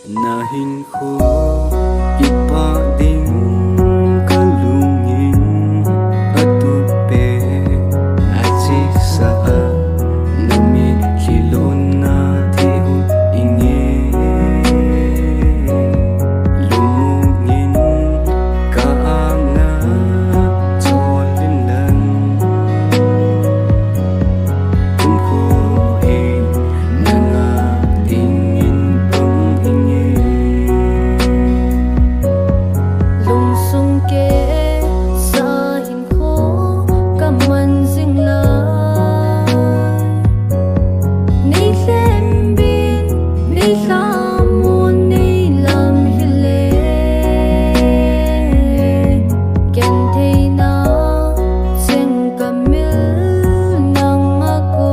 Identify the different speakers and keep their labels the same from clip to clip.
Speaker 1: nahin ko ipading kalungin at tupe at sisa nami kilon na tihong ingi lumugin kaanga tolinan kung kuhin na nga tingin panghingi
Speaker 2: lungsong ke sahin ko kamanzing lai ni lembin ni lamon ni lamhile kentay na sing kamil ng ako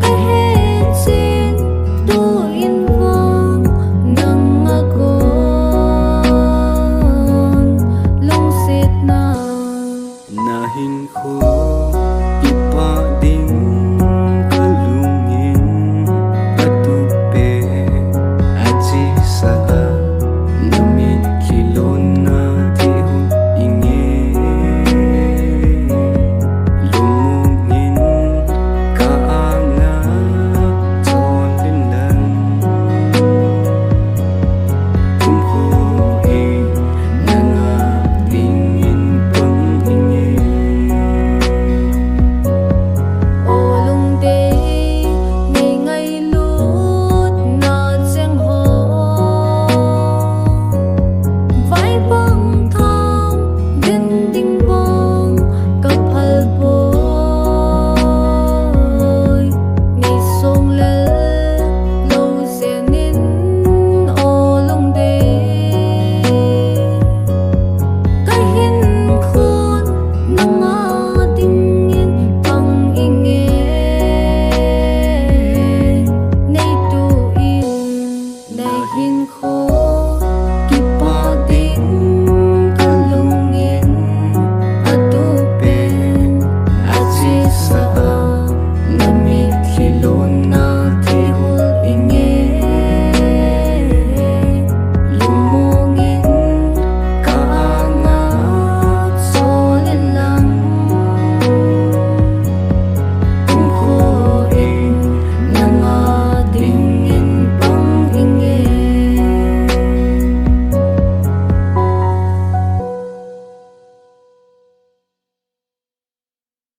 Speaker 2: kahit sin tuin vang ng ako lungsit na
Speaker 1: nahin ko ipading kalungin at tupe at sisa nami kilon na tihong ingi lumugin kaanga tolinan kung kuhin na nga tingin panghingi
Speaker 2: olong day ngay ngay lut na cheng ho vai bang thang din ding bong kapal boy ni song le lo senin olong day kahin khun nang tingin pang inge nay tuin nay hin khun